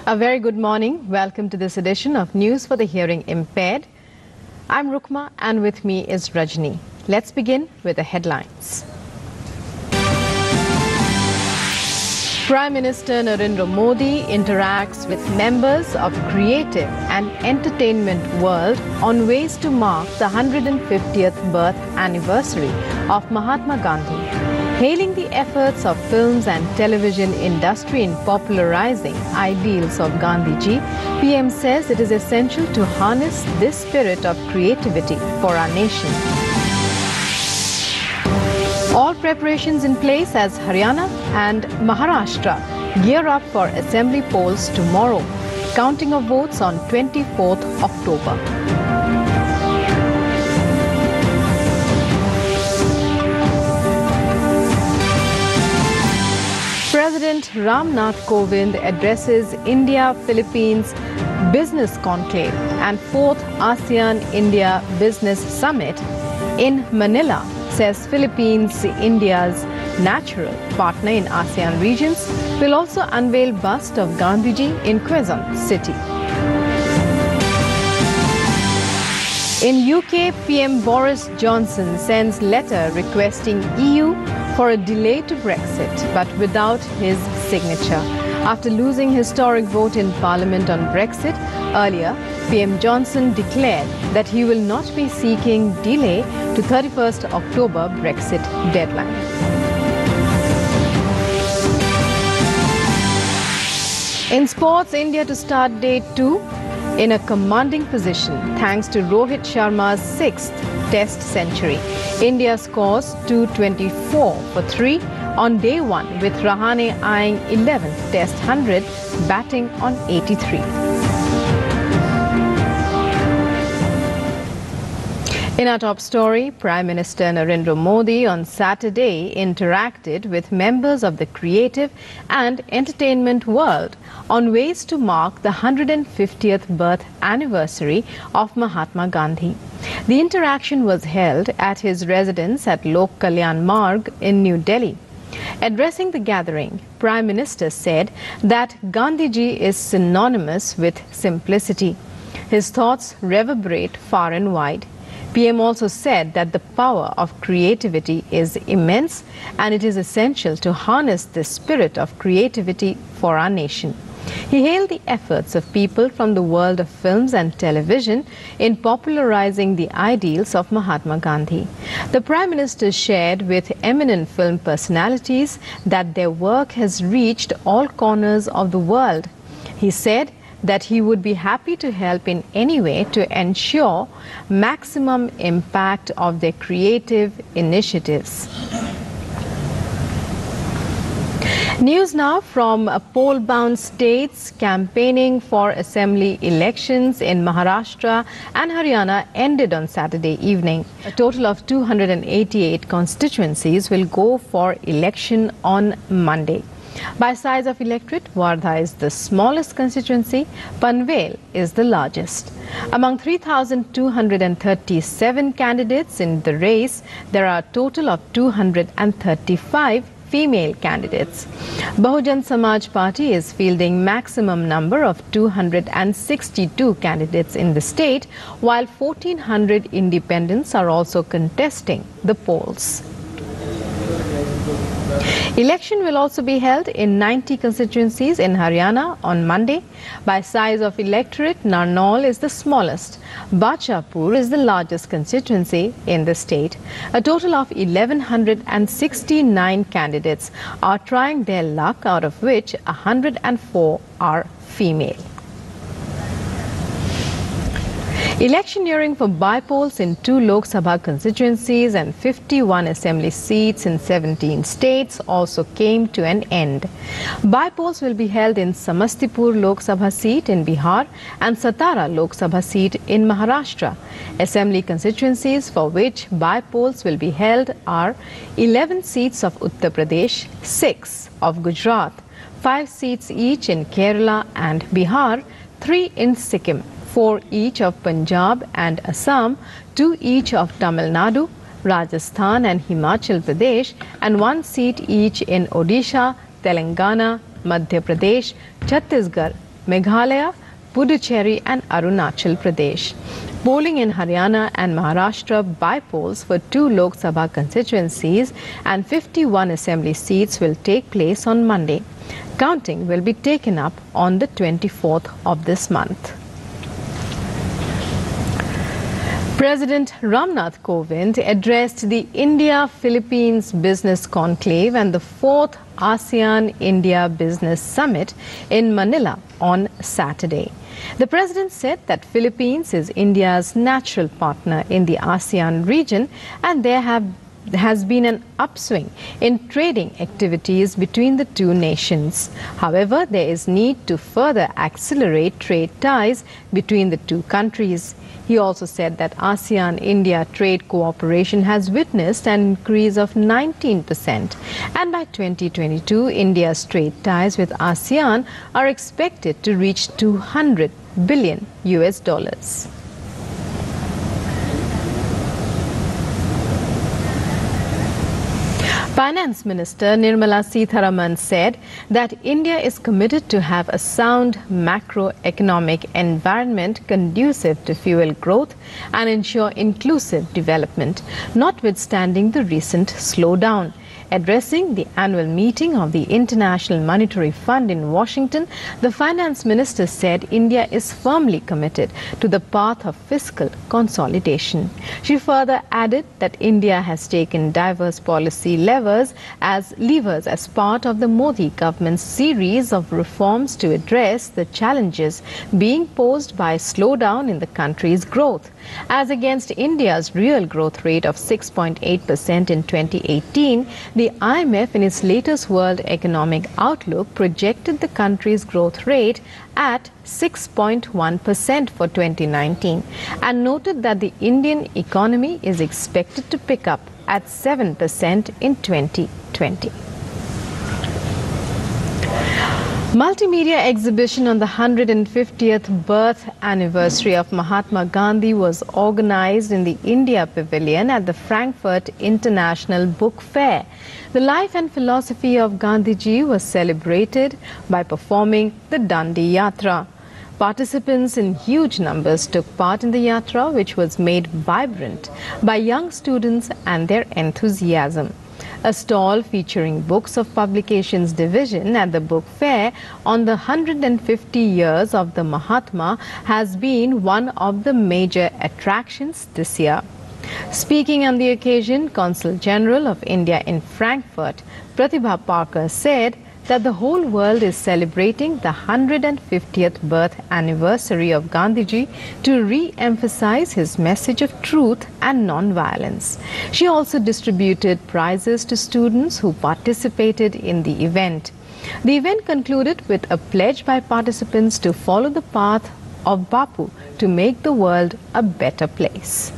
A very good morning. Welcome to this edition of News for the Hearing Impaired. I'm Rukma and with me is Rajni. Let's begin with the headlines. Prime Minister Narendra Modi interacts with members of creative and entertainment world on ways to mark the 150th birth anniversary of Mahatma Gandhi. Hailing the efforts of films and television industry in popularizing ideals of Gandhiji, PM says it is essential to harness this spirit of creativity for our nation. All preparations in place as Haryana and Maharashtra gear up for assembly polls tomorrow. Counting of votes on 24th October. President Ram Nath Kovind addresses India-Philippines Business Conclave and 4th ASEAN-India Business Summit in Manila, says Philippines, India's natural partner in ASEAN regions, will also unveil bust of Gandhiji in Quezon City. In UK, PM Boris Johnson sends letter requesting EU for a delay to Brexit, but without his signature. After losing historic vote in Parliament on Brexit earlier, PM Johnson declared that he will not be seeking delay to 31st October Brexit deadline. In sports, India to start day 2 in a commanding position thanks to Rohit Sharma's 6th Test century. India scores 224 for 3 on day 1 with Rahane eyeing 11th Test 100, batting on 83. In our top story, Prime Minister Narendra Modi on Saturday interacted with members of the creative and entertainment world on ways to mark the 150th birth anniversary of Mahatma Gandhi. The interaction was held at his residence at Lok Kalyan Marg in New Delhi. Addressing the gathering, Prime Minister said that Gandhiji is synonymous with simplicity. His thoughts reverberate far and wide. PM also said that the power of creativity is immense and it is essential to harness the spirit of creativity for our nation. He hailed the efforts of people from the world of films and television in popularizing the ideals of Mahatma Gandhi. The Prime Minister shared with eminent film personalities that their work has reached all corners of the world. He said that he would be happy to help in any way to ensure maximum impact of their creative initiatives. News now from poll-bound states. Campaigning for assembly elections in Maharashtra and Haryana ended on Saturday evening. A total of 288 constituencies will go for election on Monday. By size of electorate, Wardha is the smallest constituency, Panvel is the largest. Among 3,237 candidates in the race, there are a total of 235 female candidates. Bahujan Samaj Party is fielding maximum number of 262 candidates in the state, while 1,400 independents are also contesting the polls. Election will also be held in 90 constituencies in Haryana on Monday. By size of electorate, Narnaul is the smallest. Bachapur is the largest constituency in the state. A total of 1,169 candidates are trying their luck, out of which 104 are female. Electioneering for by-polls in 2 Lok Sabha constituencies and 51 assembly seats in 17 states also came to an end. By-polls will be held in Samastipur Lok Sabha seat in Bihar and Satara Lok Sabha seat in Maharashtra. Assembly constituencies for which by-polls will be held are 11 seats of Uttar Pradesh, 6 of Gujarat, 5 seats each in Kerala and Bihar, 3 in Sikkim, 4 each of Punjab and Assam, 2 each of Tamil Nadu, Rajasthan and Himachal Pradesh, and 1 seat each in Odisha, Telangana, Madhya Pradesh, Chhattisgarh, Meghalaya, Puducherry and Arunachal Pradesh. Polling in Haryana and Maharashtra by polls for 2 Lok Sabha constituencies and 51 assembly seats will take place on Monday. Counting will be taken up on the 24th of this month. President Ramnath Kovind addressed the India-Philippines Business Conclave and the 4th ASEAN-India Business Summit in Manila on Saturday. The president said that Philippines is India's natural partner in the ASEAN region and there has been an upswing in trading activities between the two nations. However, there is need to further accelerate trade ties between the two countries. He also said that ASEAN-India trade cooperation has witnessed an increase of 19%. And by 2022, India's trade ties with ASEAN are expected to reach $200 billion. Finance Minister Nirmala Sitharaman said that India is committed to have a sound macroeconomic environment conducive to fuel growth and ensure inclusive development, notwithstanding the recent slowdown. Addressing the annual meeting of the International Monetary Fund in Washington, the finance minister said India is firmly committed to the path of fiscal consolidation. She further added that India has taken diverse policy levers as part of the Modi government's series of reforms to address the challenges being posed by slowdown in the country's growth. As against India's real growth rate of 6.8% in 2018, the IMF in its latest World Economic Outlook projected the country's growth rate at 6.1% for 2019 and noted that the Indian economy is expected to pick up at 7% in 2020. Multimedia exhibition on the 150th birth anniversary of Mahatma Gandhi was organized in the India Pavilion at the Frankfurt International Book Fair. The life and philosophy of Gandhiji was celebrated by performing the Dandi Yatra. Participants in huge numbers took part in the yatra, which was made vibrant by young students and their enthusiasm. A stall featuring books of publications division at the book fair on the 150 years of the Mahatma has been one of the major attractions this year. Speaking on the occasion, Consul General of India in Frankfurt, Pratibha Parker, said that the whole world is celebrating the 150th birth anniversary of Gandhiji to re-emphasize his message of truth and non-violence. She also distributed prizes to students who participated in the event. The event concluded with a pledge by participants to follow the path of Bapu to make the world a better place.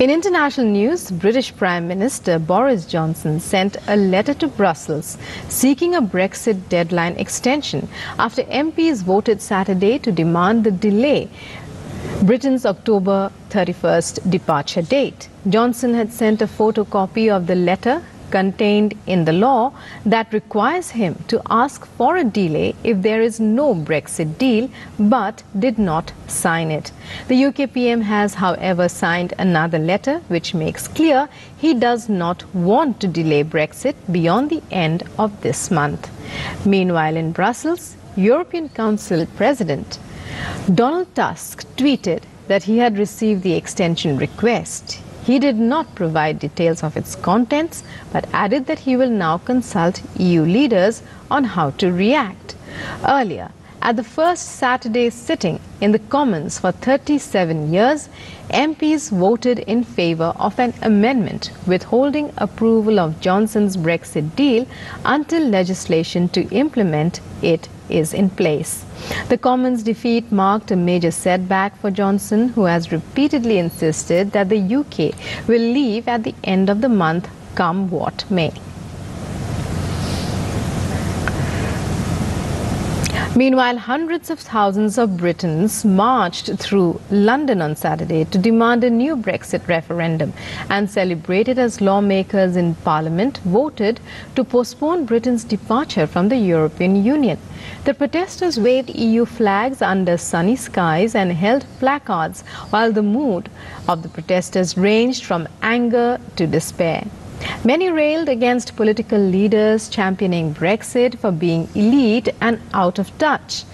In international news, British Prime Minister Boris Johnson sent a letter to Brussels seeking a Brexit deadline extension after MPs voted Saturday to demand the delay Britain's October 31st departure date. Johnson had sent a photocopy of the letter contained in the law that requires him to ask for a delay if there is no Brexit deal, but did not sign it. The UK PM has, however, signed another letter which makes clear he does not want to delay Brexit beyond the end of this month. Meanwhile, in Brussels, European Council President Donald Tusk tweeted that he had received the extension request. He did not provide details of its contents, but added that he will now consult EU leaders on how to react. Earlier, at the first Saturday sitting in the Commons for 37 years, MPs voted in favour of an amendment withholding approval of Johnson's Brexit deal until legislation to implement it is in place. The Commons' defeat marked a major setback for Johnson, who has repeatedly insisted that the UK will leave at the end of the month, come what may. Meanwhile, hundreds of thousands of Britons marched through London on Saturday to demand a new Brexit referendum and celebrated as lawmakers in Parliament voted to postpone Britain's departure from the European Union. The protesters waved EU flags under sunny skies and held placards, while the mood of the protesters ranged from anger to despair. Many railed against political leaders championing Brexit for being elite and out of touch.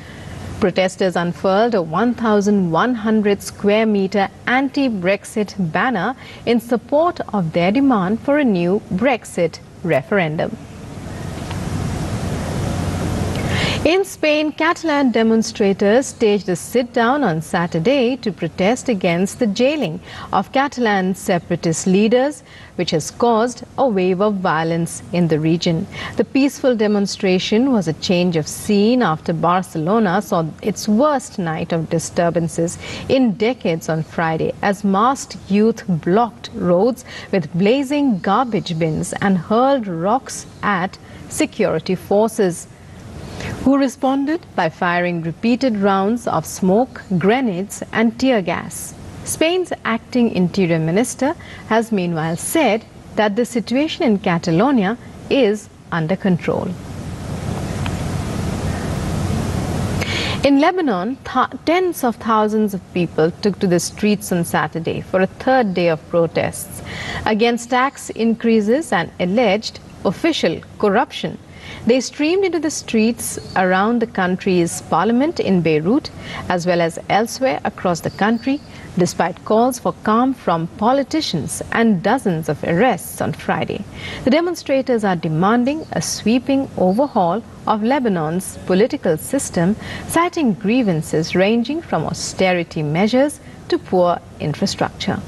Protesters unfurled a 1,100 square meter anti-Brexit banner in support of their demand for a new Brexit referendum. In Spain, Catalan demonstrators staged a sit-down on Saturday to protest against the jailing of Catalan separatist leaders, which has caused a wave of violence in the region. The peaceful demonstration was a change of scene after Barcelona saw its worst night of disturbances in decades on Friday, as masked youth blocked roads with blazing garbage bins and hurled rocks at security forces, who responded by firing repeated rounds of smoke, grenades and tear gas. Spain's acting interior minister has meanwhile said that the situation in Catalonia is under control. In Lebanon, tens of thousands of people took to the streets on Saturday for a third day of protests against tax increases and alleged official corruption. They streamed into the streets around the country's parliament in Beirut, as well as elsewhere across the country, despite calls for calm from politicians and dozens of arrests on Friday. The demonstrators are demanding a sweeping overhaul of Lebanon's political system, citing grievances ranging from austerity measures to poor infrastructure.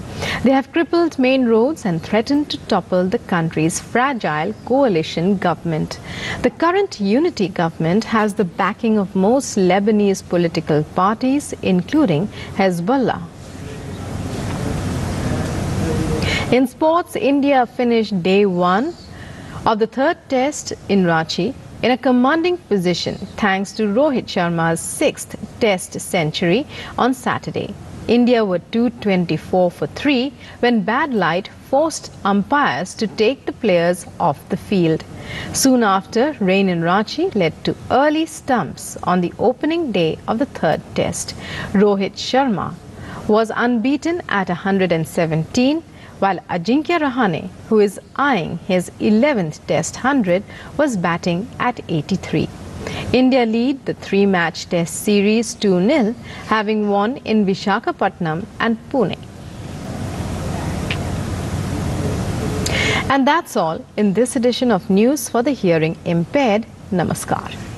They have crippled main roads and threatened to topple the country's fragile coalition government. The current unity government has the backing of most Lebanese political parties, including Hezbollah. In sports, India finished day one of the third test in Ranchi in a commanding position thanks to Rohit Sharma's sixth test century on Saturday. India were 224 for 3 when bad light forced umpires to take the players off the field. Soon after, rain in Ranchi led to early stumps on the opening day of the third test. Rohit Sharma was unbeaten at 117, while Ajinkya Rahane, who is eyeing his 11th Test 100, was batting at 83. India lead the three-match Test series 2-0, having won in Visakhapatnam and Pune. And that's all in this edition of News for the Hearing Impaired. Namaskar.